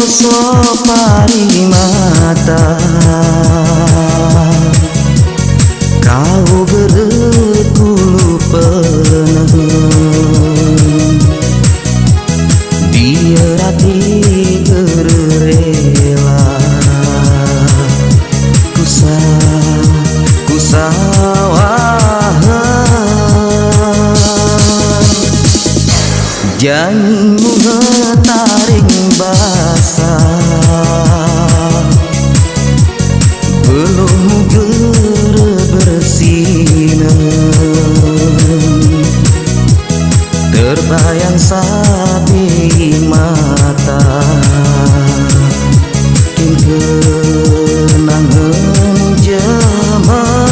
sopari mata kau berkulu penuh biar hati rela kusawahan janjimu ngetaring basah belum bersinan terbayang sapi mata kenangan zaman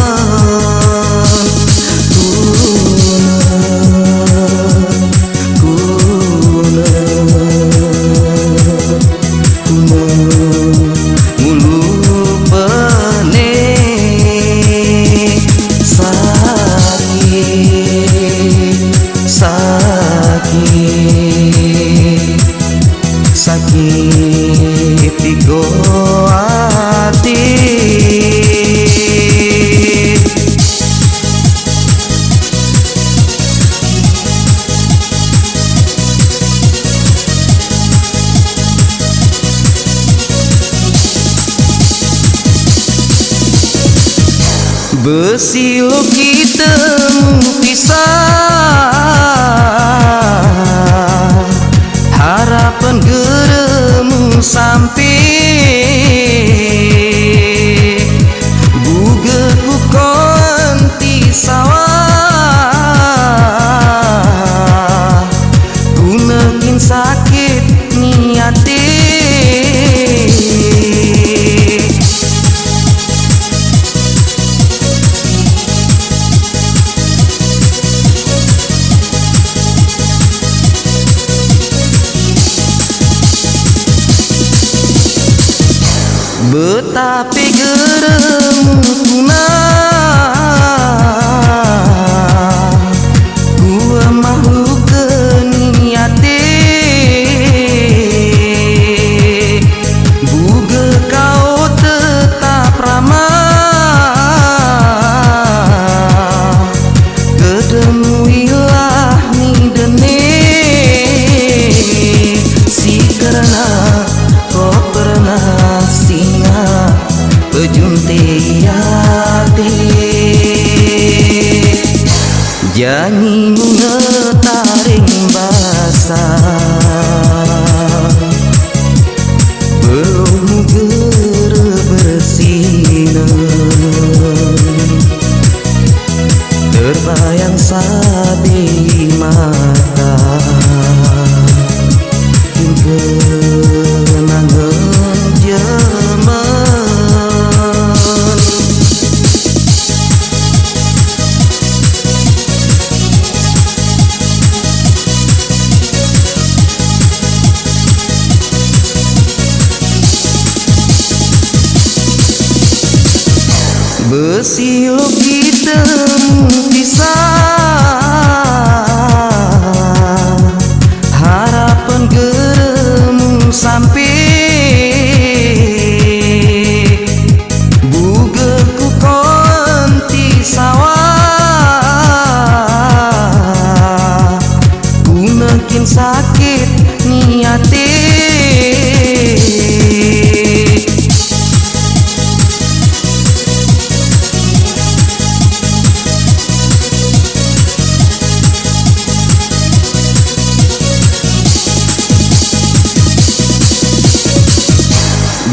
sakit tigo hati besi lo kita pisah harapan geremu sampai buga ku konti sawah ku makin sakit niati betapi geremu punah gua makhluk keniate buga kau tetap ramah kedemuilah ni dene si karena kau pernah pejunti hati janjimu ngetaring basah belum bersinan terbayang sabi mata kenangan zaman besi lo kita pisah harapan geremu sampai buga ku konti sawah ku makin sakit niati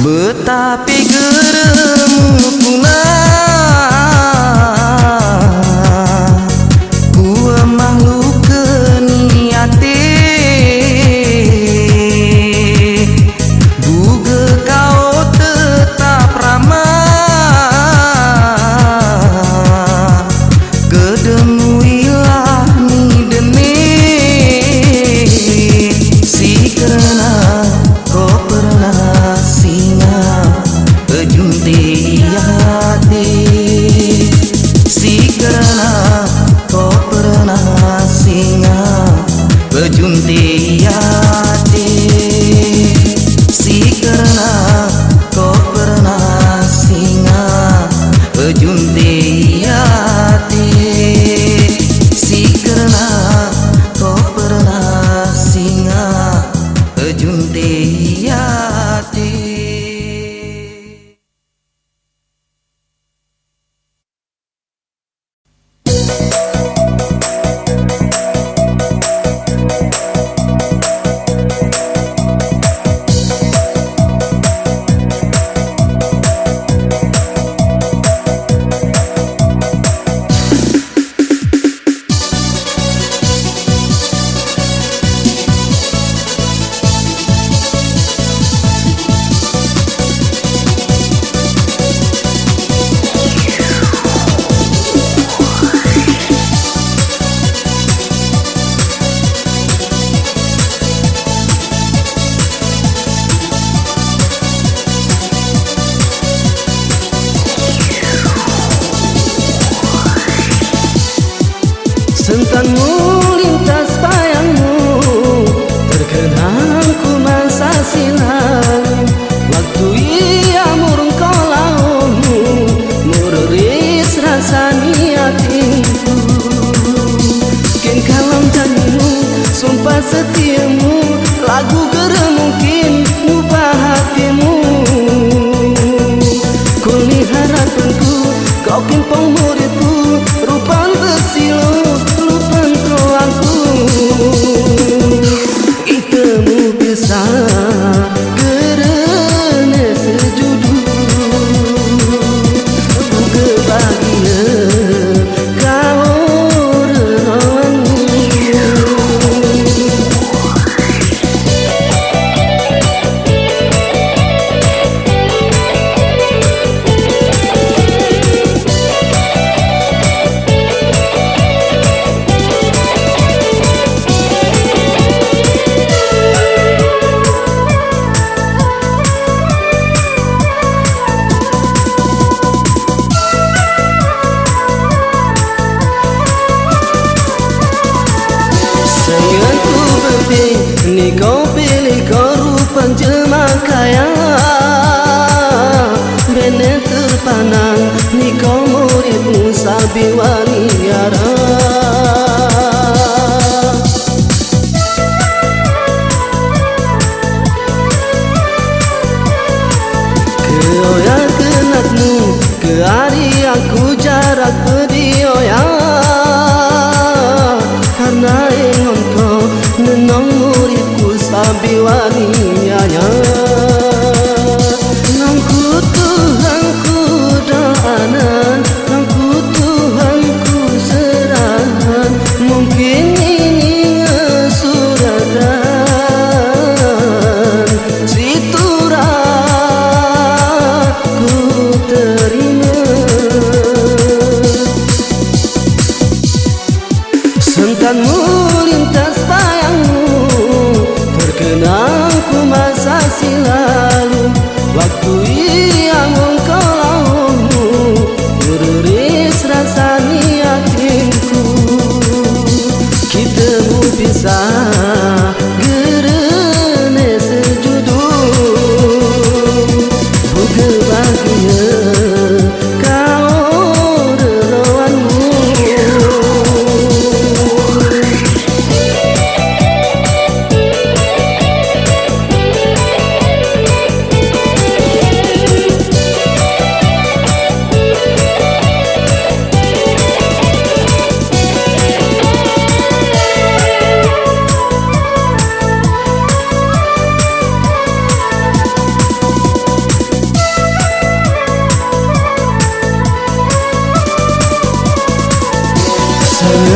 betapi geremu punah gua makhluk keniate buga kau tetap ramah kedemuilah ni dene si karena kau pernah singa pejunti hati Sontanmu lintas bayangmu, terkenang ku masa silam. Waktu ia murung kolaumu, mururis rasa niatinku. Kin kalam janjimu, sumpah setiamu, lagu gerem mungkin ubah hatimu. Kuli harapanku, kau kimpong muridku, rupan bersilu, lupan aku. Itemu bisa kerana sejudu, buka bahagia kau renawanmu. Sayangku berpih, ni kau pilih kau rupan jelma kaya. Benar terpanang, ni kau muridmu sabiwani yara. Keoya kenakmu, ke hari aku jarak pedioya. Karena ingon kau nenong muridku sabiwani nyanya. Nangku Tuhanku doanan, nangku Tuhanku serahan. Mungkin ini ngesuratan, situra ku terima. Sontanmu lintas bayangmu, terkenang ku masa silalu. Waktu ia mengkolaumu, mururis rasa niatinku. Kita bisa gerene sejudu, buka bahagia kau renawanmu.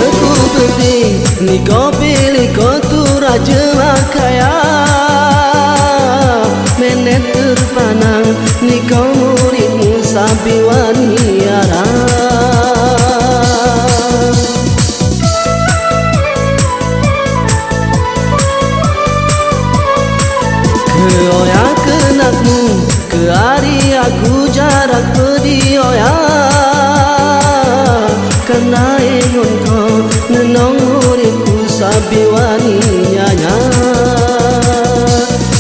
Aku berpih, ni kau pilih kau tu raja makaya. Menet terpanang, ni kau muridmu sabiwani yara. Keoya kenakmu, ke hari aku jarak pedioya. Karena ingon kau nenong muridku sabiwani nyanya.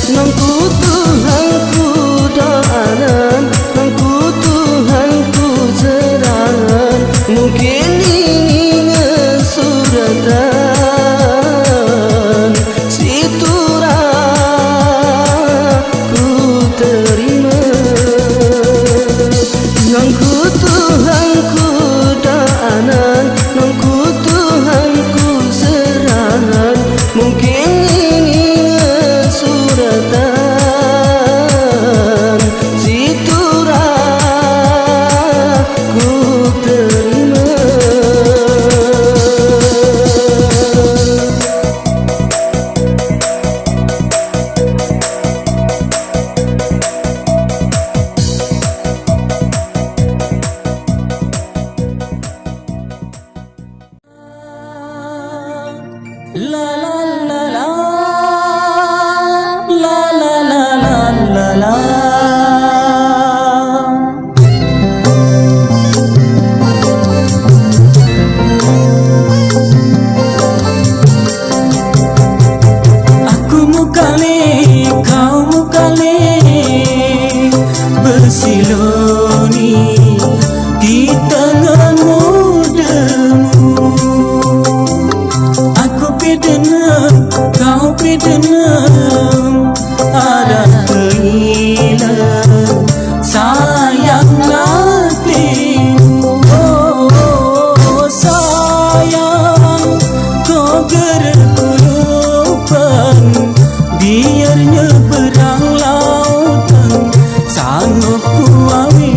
Nangku Tuhanku doanan, nangku Tuhanku bersiloni di tengah mudamu. Aku pidenam, kau pidenam, ada kehilang sayang hatimu. Oh sayang, kau berkulupan, biarnya perang lautan sanggup kuawi.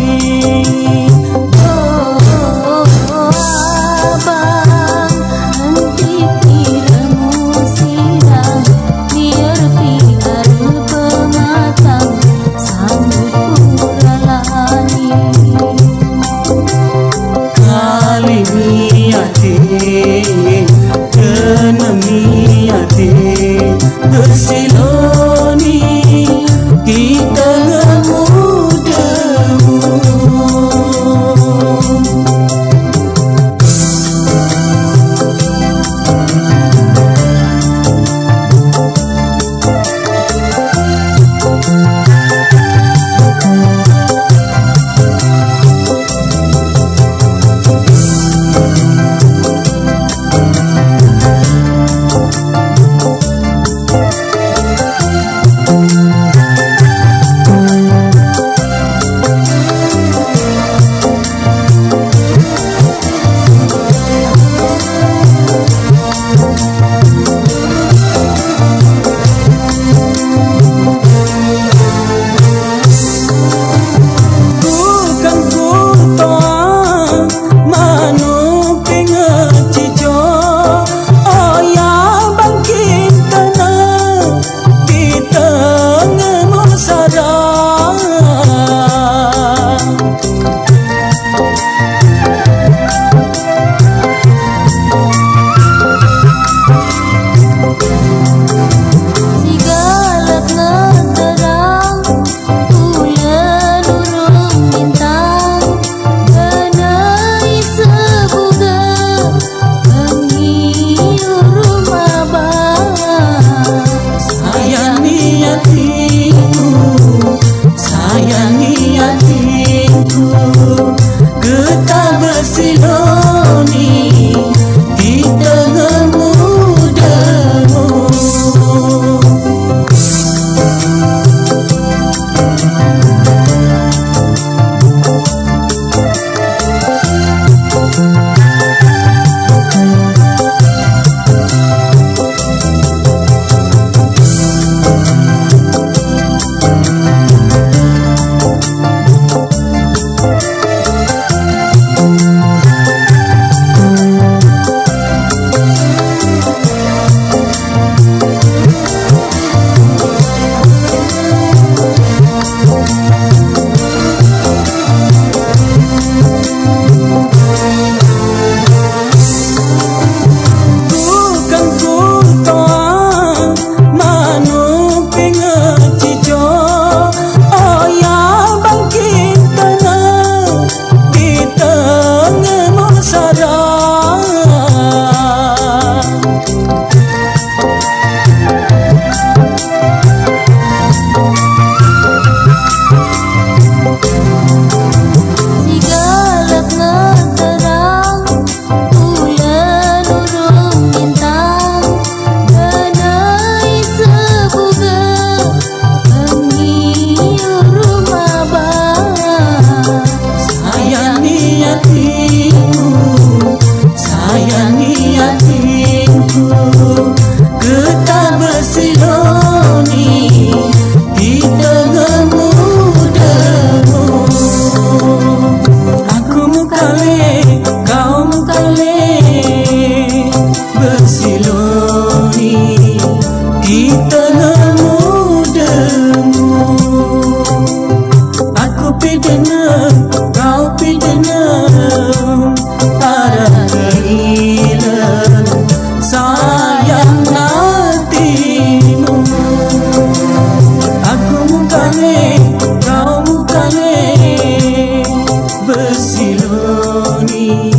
Bersiloni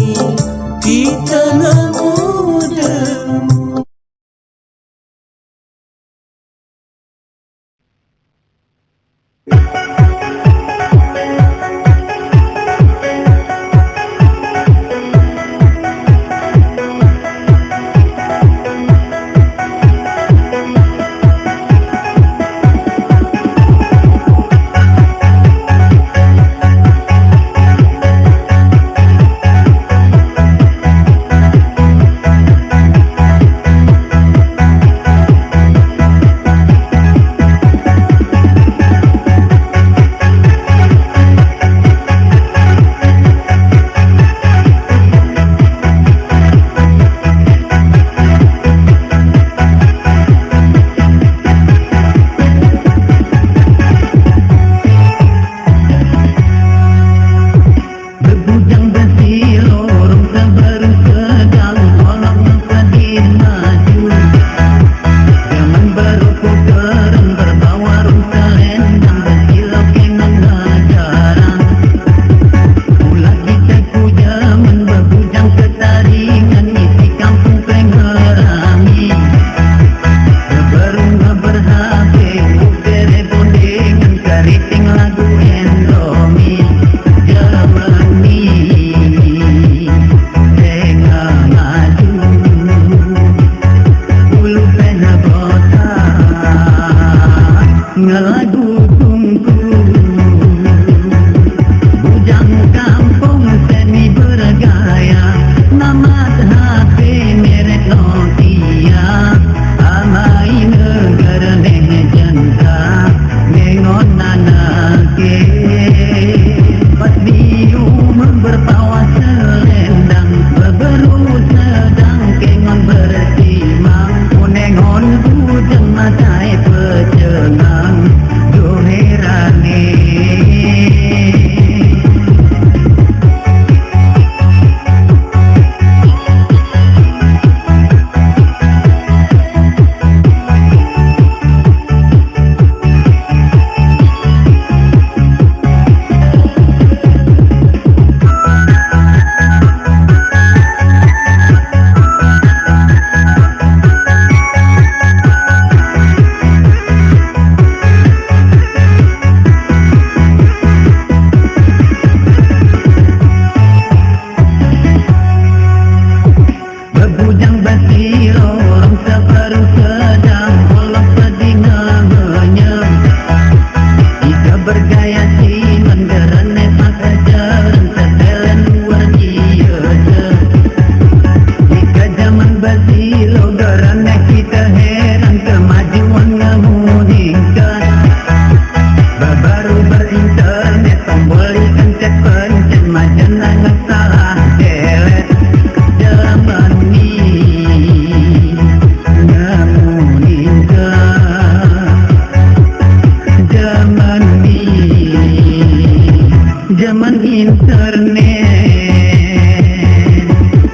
di tengah mudamu. zaman internet.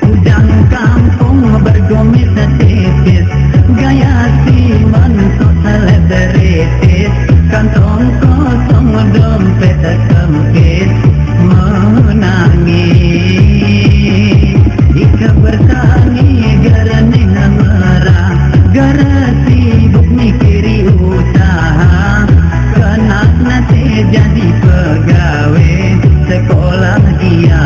Udang kampung bergomit tipis, gaya si mentok selebritis, kantong kosong dompet sempit menangis. Jika bertani garane merah, gara sibuk mikiri usaha, kenak nate jadi pegawai sekolah dia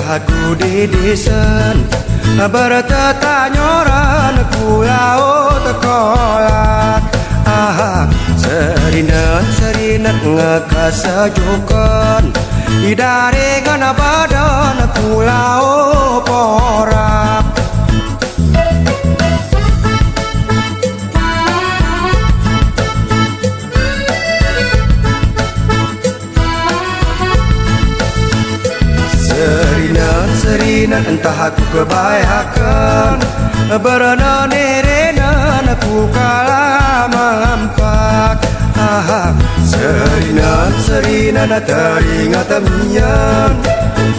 entah ku di desain bertetanyoran kulau tekolak serinan ngekasajukan idarengan badan kulau porak serinan entah aku kebayakan berana nerenan aku kalah mampak serinan teringat mian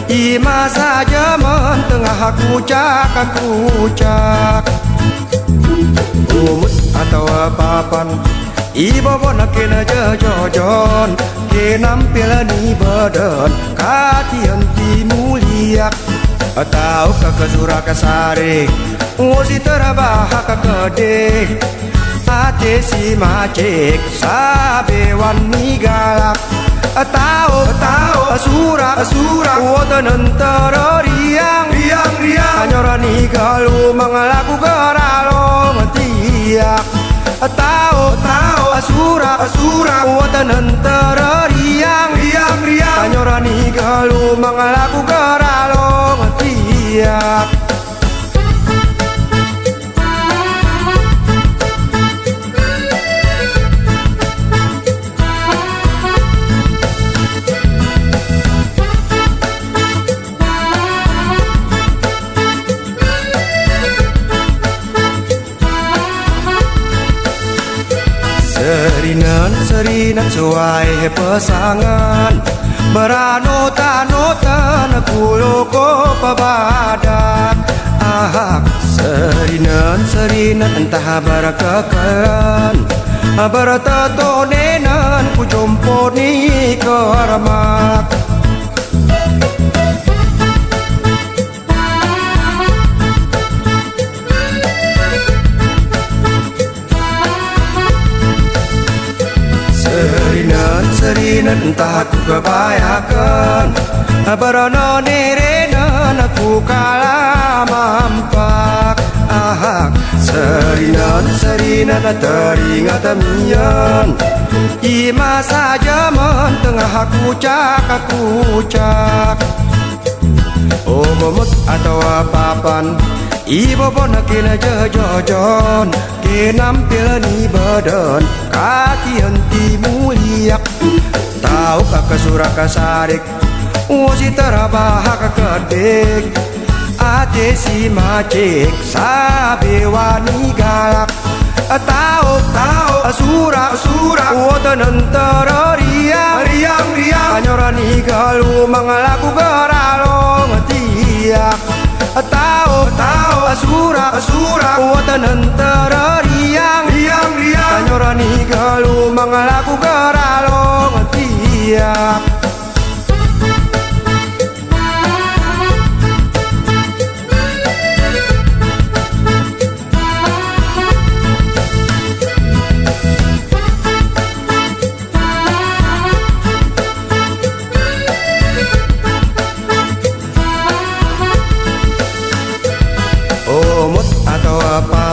ima saja mentengah aku cak umut atau papan ibo bona kena jojon kenampil ni badan katian ti mulia atau kakasura kasare ngosi terabah kakade ate si macek sabewan ni galak atau asura wotanan teroriang anyorani galu mangalaku garalo matiak atau asura wotanan teroriang anyorani galu mangalaku garalo matiak serinan suai pasangan beranotan kuloko pabadak serinan entah barakakalan beratatonenan ku jompo ni karamak serinan entah aku kebayakan berana nerenan aku kalah mampak serinan teringat mian ima saja mentengah aku cak oh momot atau papan ibo bona kena jojon kenampil ni badan kaki henti mulia tahu kakak suraka sarik ngosi terabah kakadek ate si macek sabewani galak tahu asura wotanan teroriang anyorani galu mangalaku garalo ngetiak tahu asura wotanan teroriang anyorani galu mangalaku garalo ngetiak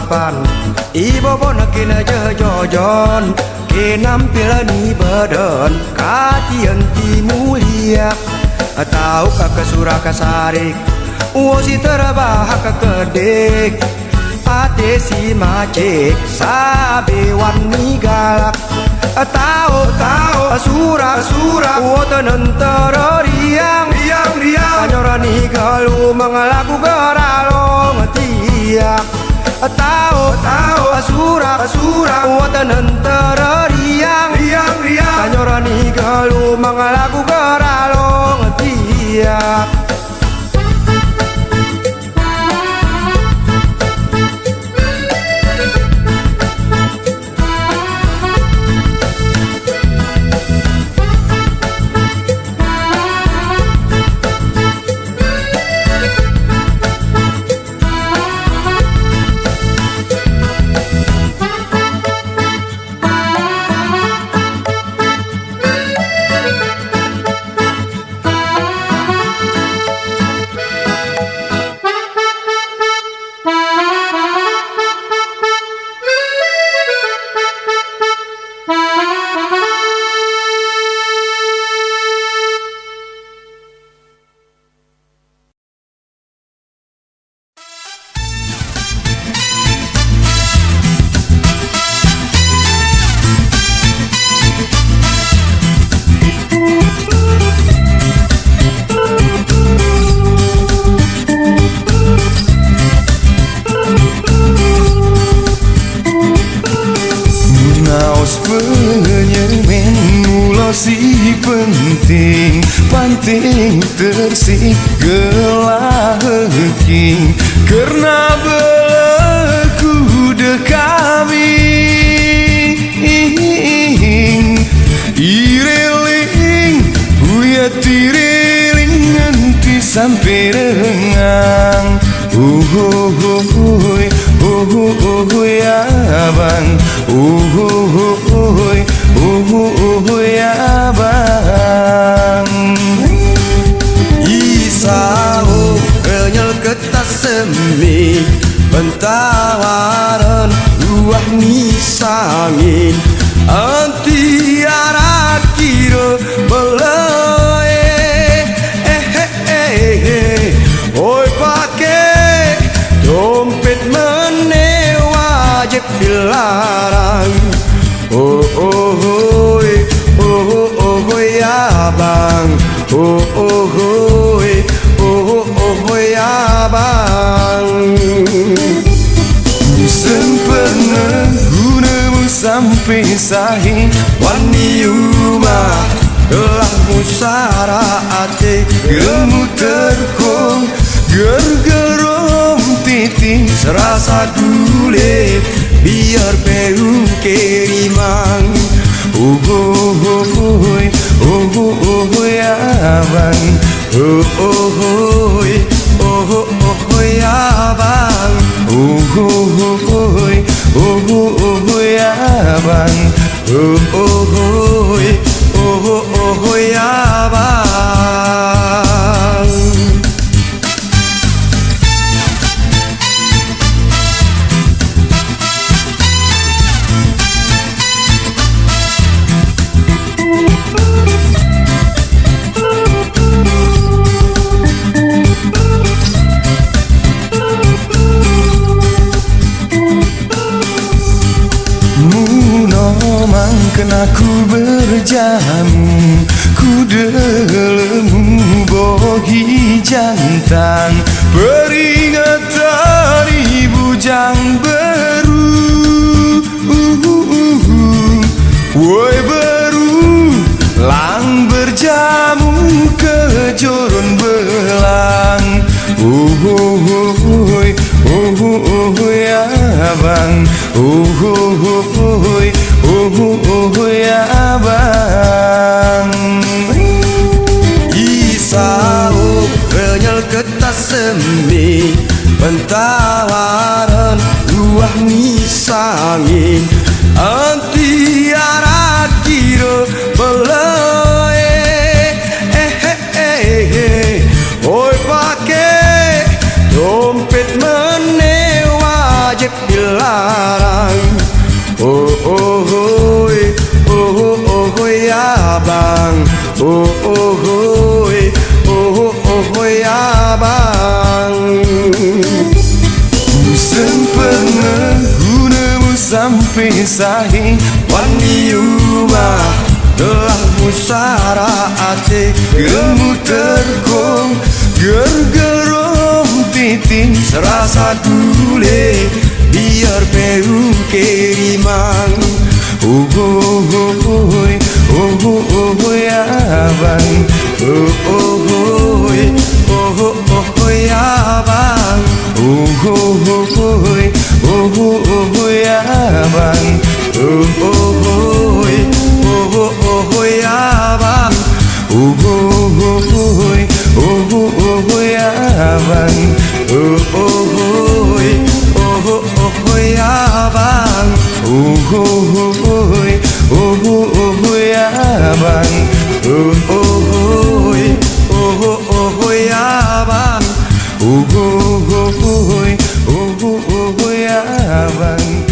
papan ibo bona kena jojon kenampil ni badan katian ti mulia atau kakak suraka sarik wosi terabah kakadek ate si macek sabewan ni galak tahu asura wotanan teroriang anyorani galu mangalaku garalo ngetiak tahu asura wotanan teroriang anyorani galu mangalaku garalo ngetiak tersik gelah hengking karena beleku dekami ireling buya tiriling nanti sampai rengang ya bang ya bang isau kenyal ketas semi pentawaran luah nisangin anti arah kira belai oi pakai dompet menewajib dilarang ya bang ya bang sempurna gunamu sampai sahih wani umah telah musara ate gemu terkong gergerom titik serasa gule biar peru kerimang ya bang ya bang ya bang ya bang kena ku berjamu ku delemu bogi jantan peringatan ibu jang beru woi beru lang berjamu ke jorun belang ya bang ya bang isau kenyal ketas semi pentawaran luah nisangin anti arah kira belai oi pakai dompet menewajib dilarang ya bang ya bang sempurna gunamu sampai sahih wani umah telah musara ate gemu terkong gergerom titik serasa gule biar peru kerimang ya bang ya bang ya bang ya bang ya bang ya bang ya bang ya bang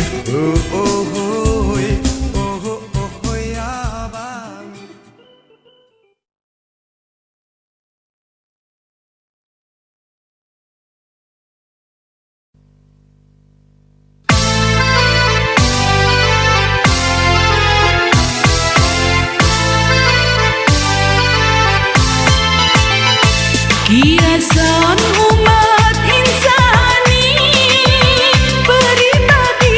Hiasan umat insani, peribadi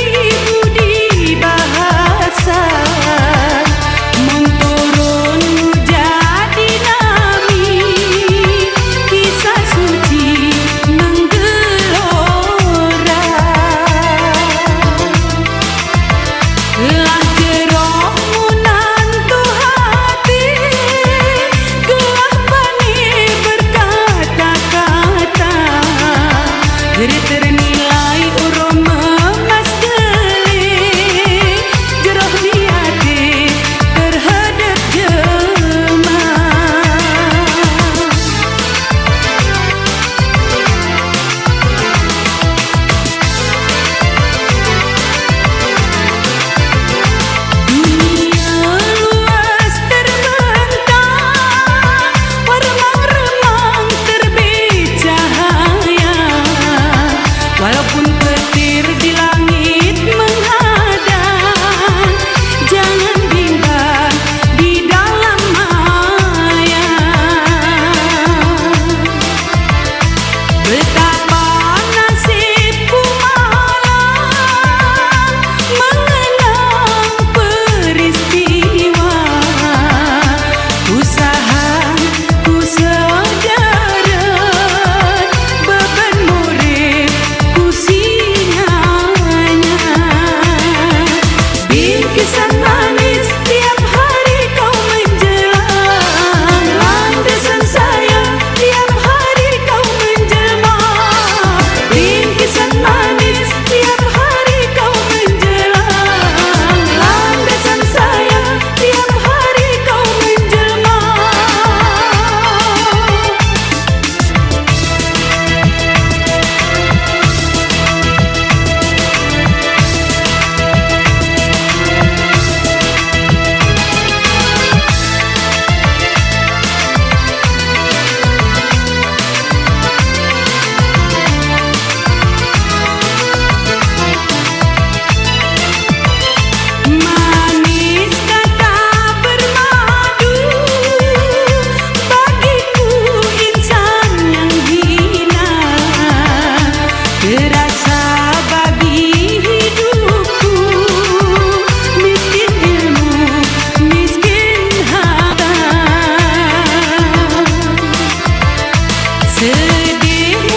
di